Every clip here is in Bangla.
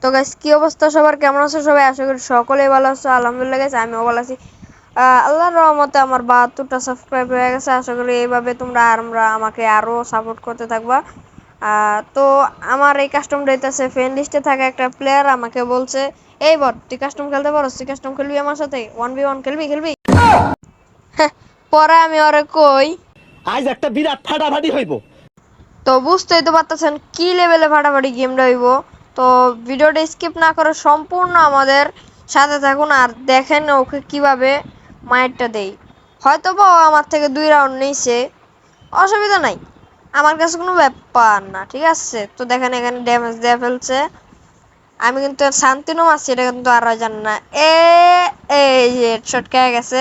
তো গাইস কি অবস্থা সবার, কেমন আছো সবাই? আশা করি সকলেই ভালো আছো। আলহামদুলিল্লাহ গাইস, আমিও ভালো আছি। আল্লাহর রহমতে আমার 72টা সাবস্ক্রাইব হয়ে গেছে। আশা করি এইভাবে তোমরা আমাকে আরো সাপোর্ট করতে থাকবা। তো আমার এই কাস্টম হইতেছে ফ্রেন্ড লিস্টে থাকা একটা প্লেয়ার আমাকে বলছে, এই বট তুই কাস্টম খেলতে পারো, তুই কাস্টম খেলবি আমার সাথে, 1v1 খেলবি। পরে আমি ওরে কই আজ একটা বিরাট ফাটাফাটি হইব। তো বুঝতেই তো পারতেছেন কি লেভেলে ফাটাফাটি গেমটা হইব। তো ভিডিওটা স্কিপ না করে সম্পূর্ণ আমাদের সাথে থাকুন আর দেখেন ওকে কিভাবে মাইরটা দেই। হয়তো বা ও আমার থেকে 2 রাউন্ড নিয়েছে, অসুবিধা নাই, আমার কাছে কোনো ব্যাপার না, ঠিক আছে। তো দেখেন এখানে ড্যামেজ দিয়ে ফেলছে। আমি কিন্তু শান্তিনু মারছি, এটা কিন্তু আর জান না। এই যে হেডশট খেয়ে গেছে।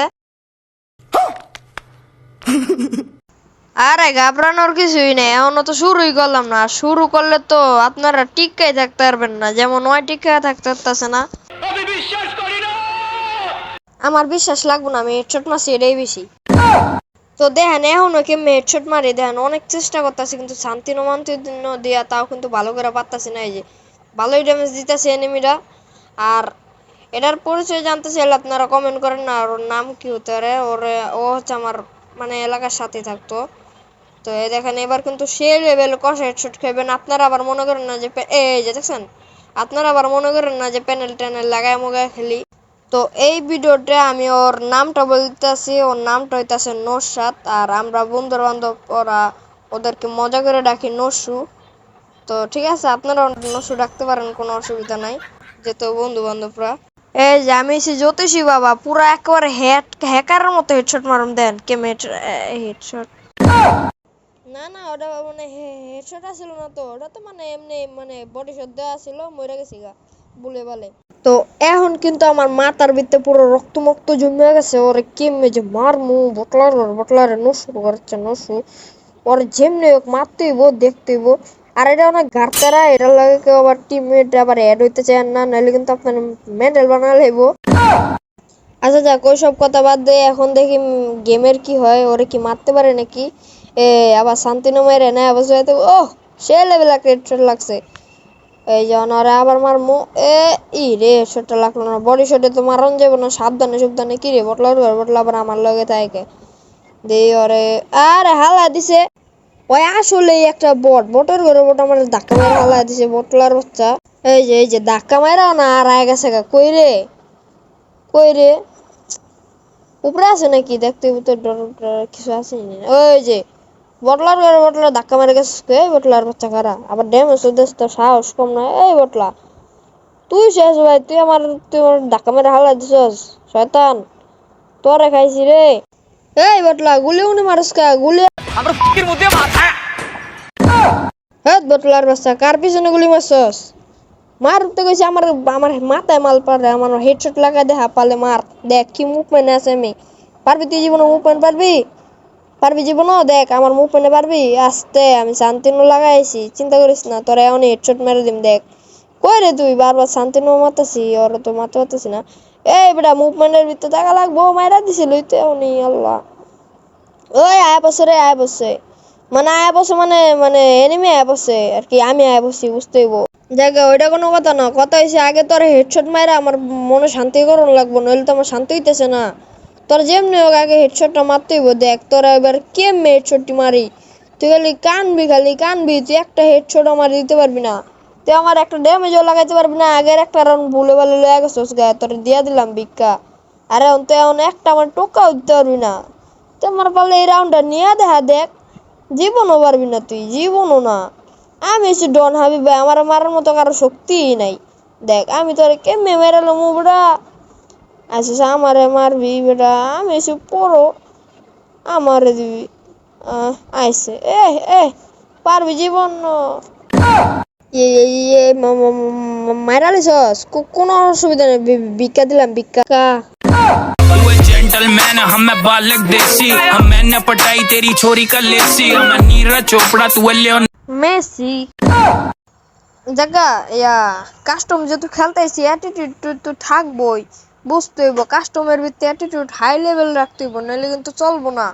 আরে ঘাবড়ানোর কিছুই নেই, এখনো তো শুরুই করলাম না। শুরু করলে তো আপনারা টিকাই থাকতে পারবেন না, যেমন ওই টিকায় থাকতে পারতেছে না। আমার বিশ্বাস লাগবে না, আমি হেডশট মারছি এটাই বেশি। তো দেখেন এখনো কেমনি হেডশট মারি, দেখেন অনেক চেষ্টা করতেছি কিন্তু শান্তিনো মান্তিনো দিয়া তাও কিন্তু ভালো করে পারতাছি না। এই যে ভালোই ড্যামেজ দিতেছে এনিমিরা। আর এটার পরিচয় জানতে চাইলে আপনারা কমেন্ট করেন না। আর ওর নাম কি হতে পারে, ও হচ্ছে আমার মানে এলাকার সাথে থাকতো। তো এই দেখেন এবার কিন্তু সে লেভেল কষা হেডশট খাইবেন। আপনারা আবার মনে করেন না যে এই যে দেখছেন, আপনারা আবার মনে করেন না যে প্যানেল ট্যানেল লাগায় মোগায় খেলি। তো এই ভিডিওতে আমি ওর নামটা বলতেছি, ওর নামটা হইতাছে নৌশাদ। আর আমরা বন্ধু বান্ধব ওরা ওদেরকে মজা করে ডাকি নসু। তো ঠিক আছে, আপনারা নসু ডাকতে পারেন, কোনো অসুবিধা নাই, যেহেতু বন্ধু বান্ধবরা। এই যে আমি এসে জ্যোতিষী বাবা, পুরো একেবারে হ্যাকারের মতো হেডশট মারুম। দেন কেমন হেডশট। না না, ওটা মানে হেডশট আসছিল না তো, ওটা তো মানে এমনি মানে বডি শট দেওয়া ছিল, মরে গেছি গা বলে বলে। তো এখন কিন্তু আমার মাথার ভিতরে পুরো রক্ত জমে গেছে। ওরে কেমনে যে মারমু, বটলারে নসু করছে নসু। ওর যেমনি হোক মারতেই দেখতেইব। আর এটা অনেক ঘাটতারা, এটার লাগে কেউ আবার টিমমেট আবার অ্যাড হইতে চায় না, নাহলে কিন্তু আপনার মেন্টাল বানা লাইব। আচ্ছা যাক, ওইসব কথা বাদ দিয়ে এখন দেখি গেমের কি হয়, ওরে কি মারতে পারে নাকি। আবার শান্তিনু মেরে নেয় অবশ্যই। ও সে লেভেল একটা হেডশট লাগছে। এই যে অনারে আবার মারমু। ই রে হেডশটটা লাগলো না, বডি শটে তো মারন যাবে না। সাবধানে কি রে, বটলা আবার আমার লগে থাকে দেই ওরে। আরে হালা দিছে, ওই আসলেই একটা বটের ঘরে বট আমার ধাক্কা মেরে হালা দিছে বটলার বাচ্চা। এই যে ধাক্কা মেরাও না আর আয় গেছে গা। কই রে উপরে আছে নাকি দেখতে, তো কিছু আছে ওই যে বটলার ধাক্কা মেরে গেছিস। এই বটলার বাচ্চা খারা আবার ড্যামেজ দেশ, তো সাহস কম নয়। এই বটলা তুই শেষ ভাই, তুই আমার ধাক্কা মেরে হালা দিছস শয়তান, তোরে খাইছি রে। এই বটলা গুলি উনি মারস কা গুলি, আমরা ফকির মধ্যে মাথা। হ্যাঁ বটলার বাচ্চা কার পিছনে গুলি মারছস? মারতে কইছে আমার আমার মাথায় মাল পারে, আমার হেডশট লাগাই দে হাঁপালে মার। দেখ কি মুভমেন্ট আছে আমি। পারবি তুই জীবনে মুভমেন্ট পারবি জীবনও? দেখ আমার মুভমেন্টে পারবি। আস্তে আমি শান্তিনু লাগাইছি, চিন্তা করিস না, তোরা এমন হেডশট মেরে দিম দেখ। কই রে তুই? বারবার শান্তিনু মারতাছি, ওর তো মারতে পারতাছি না। এই বেটা মুভমেন্টের ভিতরে টাকা লাগবো, মাইরা দিছিল তো এমনি। আল্লাহ ওই আয় বসে মানে আয় বসে মানে মানে এনিমি আয় বসে আর কি, আমি আয় বসি বুঝতেই। জায়গা ওইটা কোনো কথা না, কথা হয়েছে আগে তোর হেডশট মাইরা আমার মনে শান্তি করুন লাগবো, নইলে তো আমার শান্তি হইতেছে না। তোর যেমনি হোক আগে হেডশটটা মারতেই দেখ তোরা এবার কেমনে হেডশটটি মারি। তুই খালি কানবি, তুই একটা হেডশট আমার দিতে পারবি না, তুই আমার একটা ড্যামেজও লাগাইতে পারবি না। আগের একটা রাউন্ড ভুলে ভালে লয়ে গেছিস গায়ে, তোর দিয়া দিলাম ভিক্ষা। আর এখন তুই এখন একটা আমার টোকাও দিতে পারবি না। তোমার পারলে এই রাউন্ডটা নিয়ে দেখা দেখ, জীবনও পারবি না তুই, জীবনও না। আমি এসে ডন হাবিব ভাই, আমার মারার মতো কারো শক্তিই নাই। দেখ আমি তোরে কেমনে মেরালাম বেটা, আসিস আমারে মারবি বেটা, আমি এসে পড়ো আমারে দিবি। আইসে এ পারবি জীবন মারালিস, কোনো অসুবিধা নেই, ভিক্ষা দিলাম ভিক্ষা। जेंटलमैन हम मैं बालक देसी हम मैंने पटाई तेरी छोरी का लेसी हम नीरज चोपड़ा तू মেসি জায়গা ইয়া কাস্টম যেহেতু খেলতেছি, অ্যাটিটিউড তো থাকবোই, বুঝতে হইব। কাস্টমের ভিতরে অ্যাটিটিউড হাই লেভেল রাখতে হইব, নাহলে কিন্তু চলবো না।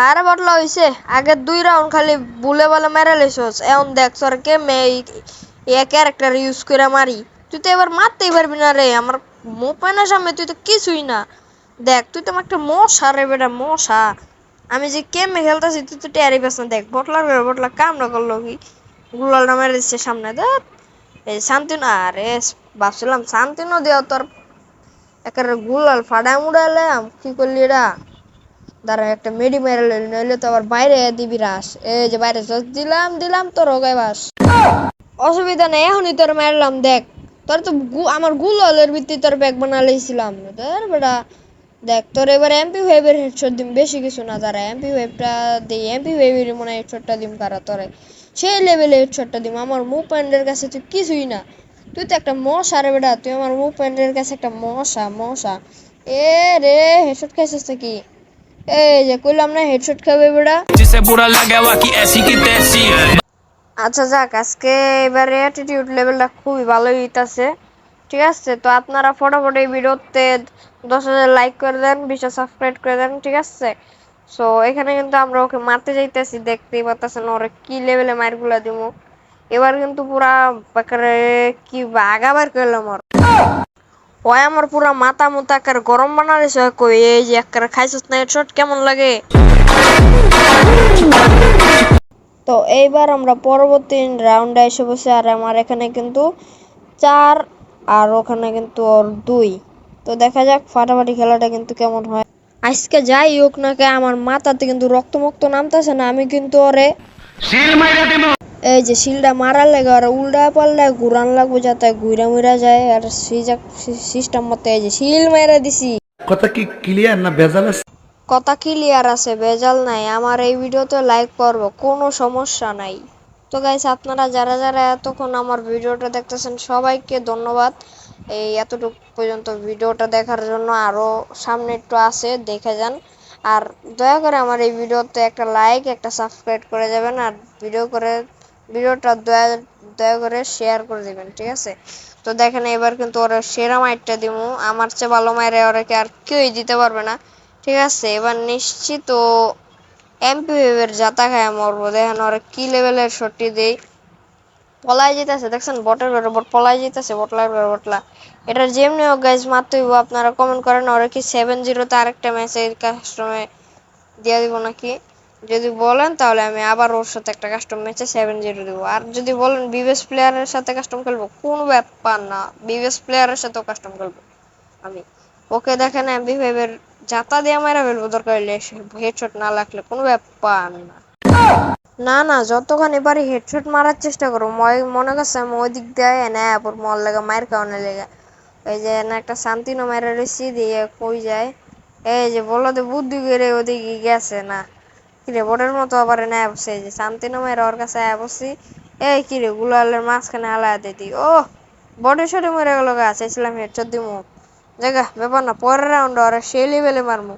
আরে বটলা হইছে, আগের 2 রাউন্ড খালি বুলে বলে মেরে লেছস, এখন দেখ তোর কেমনে এ ক্যারেক্টার ইউজ করে মারি। তুই তো এবার মারতেই পারবি না রে, আমার মোপানের সামনে তুই তো কিছুই না। দেখ তুই তো আমার একটা মশা রে বেটা, মশা। আমি যে কেমনে খেলতেছি তুই তো টেরি পাস না। দেখ বটলা কামড়া করলো কি, গুলালটা মেরে দিচ্ছে সামনে। দেখ এই শান্তিনো, আরে ভাবছিলাম শান্তিনো দেওয়া তোর একেবারে গুলাল ফাড়া মুড়ালাম, কি করলি এটা? দাঁড়া একটা মেডি মেরে লইলি, নইলে তো আবার বাইরে দিবি রাস। এই যে বাইরে দিলাম তোর হোগায় বাস। অসুবিধা নেই, এখনই তোর মারলাম। দেখ তোর তো আমার গুলালের ভিত্তি তোর ব্যাগ বানা লইছিলাম তোর বেটা। দেখ তোর এবার এমপি ওয়েভের হেডশট দিম, বেশি কিছু না। দাঁড়া এমপি ওয়েভটা দিই, এমপি ওয়েভের মনে হয় হেডশটটা দিম কারা তোরে, সেই লেভেলে হেডশটটা দিম। আমার মুভ পয়েন্টের কাছে তুই কিছুই না, তুই তো একটা মশা রে বেটা। তুই আমার মুভ পয়েন্টের কাছে একটা মশা। এ রে হেডশট খাইছিস নাকি? এই যে কইলাম না হেডশট খাবে বেটা। जिसे बुरा लगे बाकी ऐसी की तैसी है। আচ্ছা যাক, আজকে এবারে অ্যাটিটিউড লেভেলটা খুবই ভালোই হইতাছে। ঠিক আছে, তো আপনারা ফটাফট এই ভিডিওতে 10,000 লাইক করে দেন, 20টা সাবস্ক্রাইব করে দেন। ঠিক আছে, সো এখানে কিন্তু আমরা ওকে মারতে যাইতেছি, দেখতেই পাচ্ছেন ওরে কি লেভেলে মারগুলা দিমু। এবার কিন্তু পুরা বাকারে কি আগাবার করলাম ওর। ওই আমার পুরা মাথা মুতা আকার গরম বানাইছে। কই এই যে একবার খাইছস না হেডশট, কেমন লাগে? তো এইবার আমরা পরবর্তী রাউন্ডে এসে বসে, আর আমার এখানে কিন্তু 4 আর ওখানে কিন্তু ওর 2। তো দেখা যাক ফাটাফাটি খেলাটা কিন্তু কেমন হয়। আজকে যাই হোক না কে আমার মাথাতে কিন্তু রক্তমুক্ত নামতেছে না। আমি কিন্তু ওরে এই যে শিলটা মারার লেগে ওরা উল্টা পাল্টা ঘুরান লাগবো যাতে ঘুরা মুরা যায়। আর সিস্টেম মতো এই যে শিল মেরে দিছি। কথা কি ক্লিয়ার না ভেজাল আছে? কথা ক্লিয়ার আছে, ভেজাল নাই। আমার এই ভিডিওতে লাইক করবো, কোনো সমস্যা নাই। তো গাইস আপনারা যারা যারা এতক্ষণ আমার ভিডিওটা দেখতেছেন সবাইকে ধন্যবাদ এই এতটুকু পর্যন্ত ভিডিওটা দেখার জন্য। আরো সামনে একটু আছে, দেখে যান। আর দয়া করে আমার এই ভিডিওতে একটা লাইক একটা সাবস্ক্রাইব করে যাবেন। আর ভিডিওটা দয়া করে শেয়ার করে দিবেন। ঠিক আছে, তো দেখেন এবার কিন্তু ওরা সেরা মাইরটা দিমু। আমার চেয়ে ভালো মাইরে ওরা কি আর কেউই দিতে পারবে না। ঠিক আছে, এবার নিশ্চিত ও এমপি ওয়েভের জাতা খায় মরবো। দেখেন ওরা কি লেভেলের শটটি দেই, পলাই যেতেছে। দেখছেন বটের ঘরে বট পলাই যেতেছে, বটলা। এটা যেমনি হোক গাইজ মারতে হইব। আপনারা কমেন্ট করেন ওরা কি 7-0 আরেকটা ম্যাচে কাস্টমে দিয়ে দিব নাকি? যদি বলেন তাহলে আমি আবার ওর সাথে একটা কাস্টম ম্যাচে 7-0 দিব। আর যদি বলেন বিবেস প্লেয়ারের সাথে কাস্টম খেলবো, কোনো ব্যাপার না, বিবেস প্লেয়ারের সাথেও কাস্টম খেলবো আমি। ওকে দেখেন এমপি ফাইভের জাতা দিয়ে মারা ফেলবো দরকার হলে, হেডশট না লাগলে কোনো ব্যাপার না। না যতক্ষণ এবারে হেডশট মারার চেষ্টা করো। মনে করছে আমি ওই দিক দিয়ে এনে পর মল লেগে মায়ের কারণে লেগে এই যে না একটা শান্তিনো মারা রয়েছি দিয়ে কই যায়। এই যে বললো তো বুদ্ধি করে ওদিকে গেছে না, কিরে বোর্ডের মতো আবার এনে বসে। এই যে শান্তিনো মায়ের ওর কাছে বসি। এই কিরে গুলালের মাঝখানে হালা দিদি, ও বডি শটে মরে গেল গা। চাইছিলাম হেডশট দিমু, জায়গা ব্যাপার না, পরের রাউন্ড ওরা সেই লেভেলে মারমু।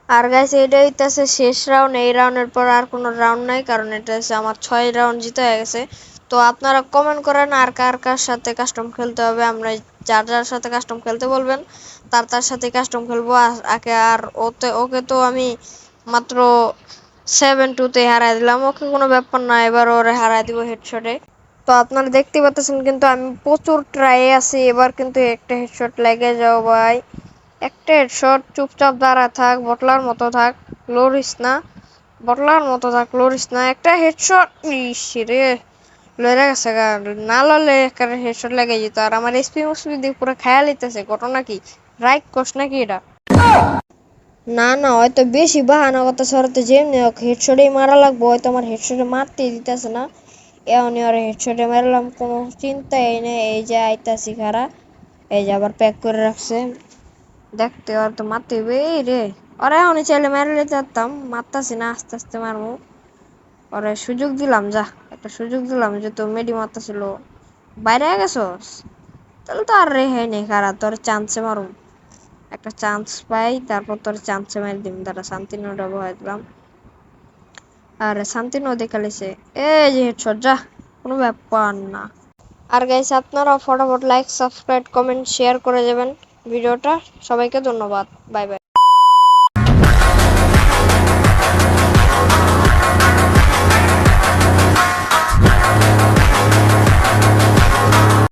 আর গাইস এটা হইতাছে শেষ রাউন্ড। এই রাউন্ডের পর আর কোনো রাউন্ড নাই, কারণ এটা হচ্ছে আমার 6 রাউন্ড জিতে হয়ে গেছে। তো আপনারা কমেন্ট করেন আর কার কার সাথে কাস্টম খেলতে হবে। আমরা যার সাথে কাস্টম খেলতে বলবেন তার সাথে কাস্টম খেলবো। আর ওকে তো আমি মাত্র 7-2 হারাই দিলাম। ওকে কোনো ব্যাপার না, এবার ওরে হারাই দিব হেডশটে। তো আপনারা দেখতে পাচ্ছেন কিন্তু আমি প্রচুর ট্রাই আছি। এবার কিন্তু একটা হেডশট লেগে যাও ভাই, একটা হেডশট। চুপচাপ দাঁড়া থাক, বটলার মতো থাক, লড়িস না, একটা হেডশট। ইস রে লড়ে গেছে গা, না লড়লে একটা হেডশট লেগে যেত। আর আমার এসপি মুসপি দিয়ে পুরো খেয়াল হইতেছে, ঘটনা কি রাইট কোস নাকি এটা? না হয়তো বেশি বাহানা কথা সরাতে যেমনি হোক হেডশটেই মারা লাগবো। হয়তো আমার হেডশটে মারতেই দিতেছে না, এমনি ওর হেডশটে মারলাম, কোনো চিন্তাই নেই। এই যে আইতাছি খারা, এই যে আবার প্যাক করে রাখছে। দেখতে আর তো মারতে হবে রে। ওরা এখনই চাইলে মেরে নিতে পারতাম, মারতাছি না, আস্তে আস্তে মারবো। ওরে সুযোগ দিলাম, যা একটা সুযোগ দিলাম, যে তো মেডি মারতাছিল বাইরে গেছস, তাহলে তো আর রেহাই নেই। খারাপ তোর চান্সে মারুম, একটা চান্স পাই তারপর তোর চান্সে মারি দিম। তারা শান্তিনোটা বহাই দিলাম, আর শান্তিনো দেখালেছে। এই যে হেডশট, যা কোনো ব্যাপার না। আর গাইস আপনারা ফটাফট লাইক সাবস্ক্রাইব কমেন্ট শেয়ার করে যাবেন ভিডিওটা। সবাইকে ধন্যবাদ, বাই বাই।